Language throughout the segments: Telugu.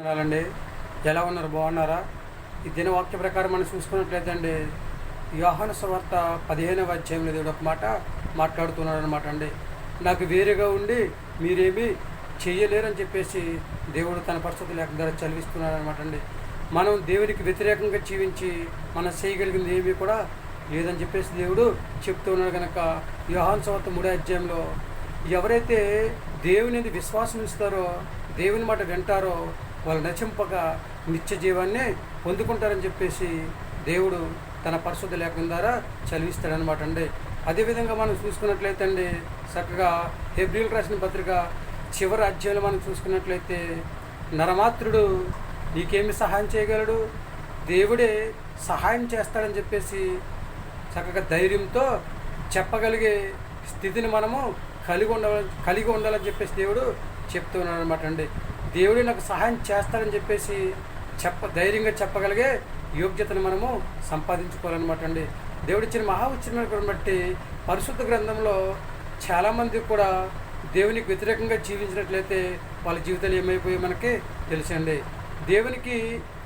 అండి, ఎలా ఉన్నారు? బాగున్నారా? ఈ దినవాక్య ప్రకారం మనం చూసుకున్నట్లయితే అండి, యోహాను సువార్త 15వ అధ్యాయంలో దేవుడు ఒక మాట మాట్లాడుతున్నాడు అనమాట అండి. నాకు వేరుగా ఉండి మీరేమీ చెయ్యలేరని చెప్పేసి దేవుడు తన పరిస్థితుల లేఖ ద్వారా చదివిస్తున్నాడు అనమాట అండి. మనం దేవునికి వ్యతిరేకంగా జీవించి మనం చేయగలిగింది ఏమీ కూడా లేదని చెప్పేసి దేవుడు చెప్తూ ఉన్నాడు. కనుక యోహాను సువార్త 3వ అధ్యాయంలో ఎవరైతే దేవుని విశ్వాసం ఇస్తారో, దేవుని మాట వింటారో వాళ్ళు నశింపగా నిత్య జీవాన్ని పొందుకుంటారని చెప్పేసి దేవుడు తన పరిశుద్ధ లేఖనం ద్వారా చదివిస్తాడనమాట అండి. అదేవిధంగా మనం చూసుకున్నట్లయితే అండి, చక్కగా హెబ్రీయులకు రాసిన పత్రిక చివరి అధ్యాయంలో మనం చూసుకున్నట్లయితే నరమాత్రుడు నీకేమి సహాయం చేయగలడు, దేవుడే సహాయం చేస్తాడని చెప్పేసి చక్కగా ధైర్యంతో చెప్పగలిగే స్థితిని మనము కలిగి ఉండాలని చెప్పేసి దేవుడు చెప్తూ ఉన్నాడు అనమాట అండి. దేవుడు నాకు సహాయం చేస్తాడని చెప్పేసి ధైర్యంగా చెప్పగలిగే యోగ్యతను మనము సంపాదించుకోవాలన్నమాట అండి. దేవుడు ఇచ్చిన మహా ఉచితమైన బట్టి పరిశుద్ధ గ్రంథంలో చాలామంది కూడా దేవునికి వ్యతిరేకంగా జీవించినట్లయితే వాళ్ళ జీవితాలు ఏమైపోయి మనకి తెలుసండి. దేవునికి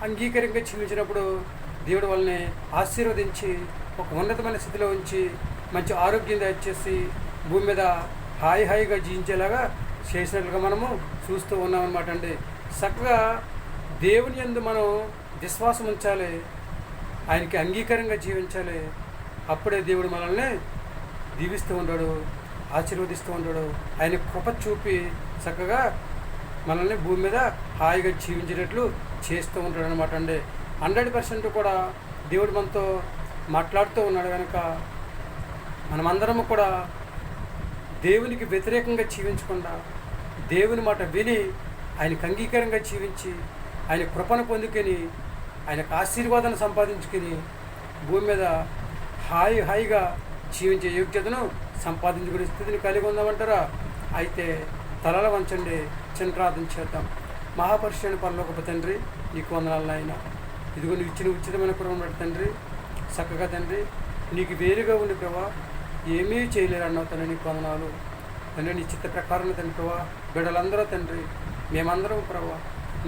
అంగీకారంగా జీవించినప్పుడు దేవుడు వాళ్ళని ఆశీర్వదించి ఒక ఉన్నతమైన స్థితిలో ఉంచి మంచి ఆరోగ్యం దయచేసి భూమి మీద హాయిగా జీవించేలాగా చేసినట్లుగా మనము చూస్తూ ఉన్నాం అన్నమాట అండి. చక్కగా దేవుని యందు మనం విశ్వాసం ఉంచాలి, ఆయనకి అంగీకారంగా జీవించాలి. అప్పుడే దేవుడు మనల్ని దీవిస్తూ ఉంటాడు, ఆశీర్వదిస్తూ ఉంటాడు. ఆయన కృప చూపి చక్కగా మనల్ని భూమి మీద హాయిగా జీవించేటట్లు చేస్తూ ఉంటాడు అనమాట అండి. 100% కూడా దేవుడు మనతో మాట్లాడుతూ ఉన్నాడు. కనుక మనమందరము కూడా దేవునికి వ్యతిరేకంగా జీవించకుండా దేవుని మాట విని ఆయనకు అంగీకారంగా జీవించి ఆయన కృపను పొందుకొని ఆయనకు ఆశీర్వాదాన్ని సంపాదించుకొని భూమి మీద హాయిగా జీవించే యోగ్యతను సంపాదించుకునే స్థితిని కలిగి ఉందామంటారా? అయితే తలల వంచండి, చిన్న ప్రార్థన చేద్దాం. మహాపరిశుద్ధుడైన పరలోకపు తండ్రి, నీకు వందనాలు నాయన. ఇదిగో నువ్వు ఇచ్చిన ఉచితమైన కృపను బట్టి తండ్రి, చక్కగా తండ్రి నీకు వేరుగా ఉండి ప్రభా ఏమీ చేయలేరు అన్నావు తండ్రి, నీకు వందనాలు తండ్రి. నీ చిత్త ప్రకారం తండ్రి ప్రభా బిడ్డలందరూ తండ్రి మేమందరం ప్రభా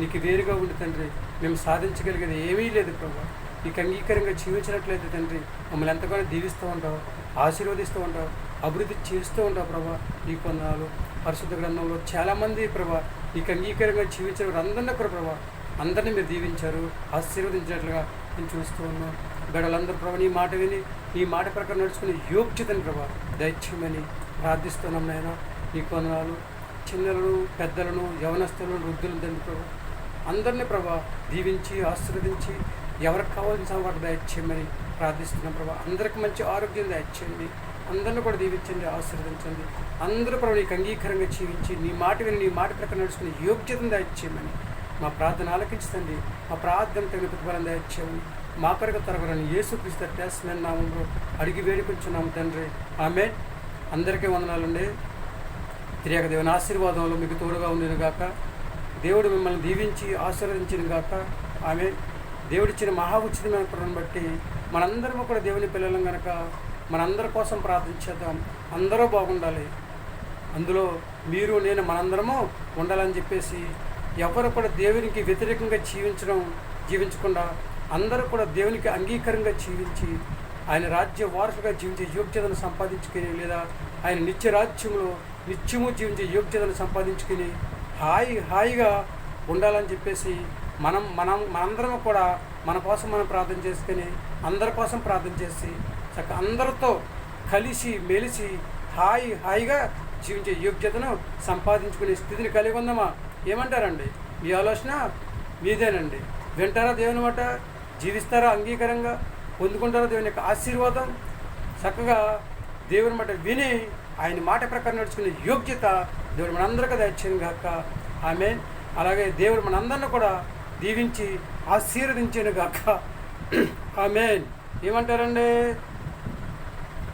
నీకు వేరుగా ఉండి తండ్రి మేము సాధించగలిగేది ఏమీ లేదు ప్రభా. నీకు అంగీకారంగా జీవించినట్లయితే తండ్రి మమ్మల్ని ఎంతగానో దీవిస్తూ ఉంటావు, ఆశీర్వదిస్తూ ఉంటావు, అభివృద్ధి చేస్తూ ఉంటావు ప్రభా. నీకు వందనాలు. పరిశుద్ధ గ్రంథంలో చాలామంది ప్రభా నీకు అంగీకారంగా జీవించిన వారందరినీ కూడా ప్రభా అందరినీ మీరు దీవించారు, ఆశీర్వదించినట్లుగా నేను చూస్తూ ఉన్నాను. బిడ్డలందరూ ప్రభా నీ మాట విని నీ మాట ప్రకారం నడుచుకునే యోగ్యతను ప్రభా దయచేయమని ప్రార్థిస్తున్నాం నాయన. నీకు వందనాలు. చిన్నలను, పెద్దలను, యవనస్తులను, వృద్ధులను తండ్రి ప్రభా అందరినీ ప్రభా దీవించి ఆశీర్వదించి ఎవరికి కావాల్సిన వాటి దయచేయమని ప్రార్థిస్తున్నాం ప్రభా. అందరికి మంచి ఆరోగ్యం దయచేయండి, అందరిని కూడా దీవించండి, ఆశీర్వదించండి. అందరూ ప్రభు నీకు అంగీకారంగా జీవించి నీ మాట విని నీ మాట ప్రకారం నడుచుకునే యోగ్యతను దయచేయమని మా ప్రార్థన ఆలకించండి. మా ప్రార్థన తగిన ప్రతిఫలం దయచేయమని మా కొరకు తరగలని యేసుక్రీస్తు శ్రేష్ఠమైన నామంలో అడిగి వేడుకొంచున్నాము తండ్రి. ఆమేన్. అందరికీ వందనాలండి. త్రియేక దేవుని ఆశీర్వాదంలో మీకు తోడుగా ఉండిన గాక. దేవుడు మిమ్మల్ని దీవించి ఆశీర్వదించిన గాక. ఆమేన్. దేవుడిచ్చిన మహా ఉచితమైన కృపను బట్టి మనందరము కూడా దేవుని పిల్లలం కనుక మనందరి కోసం ప్రార్థించేద్దాం. అందరూ బాగుండాలి, అందులో మీరు నేను మనందరము ఉండాలని చెప్పేసి ఎవరు కూడా దేవునికి వ్యతిరేకంగా జీవించకుండా అందరూ కూడా దేవునికి అంగీకారంగా జీవించి ఆయన రాజ్య వారసుగా జీవించే యోగ్యతను సంపాదించుకొని, లేదా ఆయన నిత్య రాజ్యంలో నిత్యము జీవించే యోగ్యతను సంపాదించుకొని హాయిగా ఉండాలని చెప్పేసి మనందరం కూడా మన కోసం మనం ప్రార్థన చేసుకొని అందరి కోసం ప్రార్థన చేసి చక్కగా అందరితో కలిసి మెలిసి హాయిగా జీవించే యోగ్యతను సంపాదించుకునే స్థితిని కలిగి ఉందామా? ఏమంటారండి? మీ ఆలోచన మీదేనండి. వింటారా దేవుని మాట? జీవిస్తారా అంగీకారంగా? పొందుకుంటారా దేవుని యొక్క ఆశీర్వాదం? చక్కగా దేవుని మాట విని ఆయన మాట ప్రకారం నడుచుకునే యోగ్యత దేవుడు మనందరికీ దయచేయను గాక. ఆమేన్. అలాగే దేవుడు మనందరిని కూడా దీవించి ఆశీర్వదించాను గాక. ఆమేన్. ఏమంటారండి?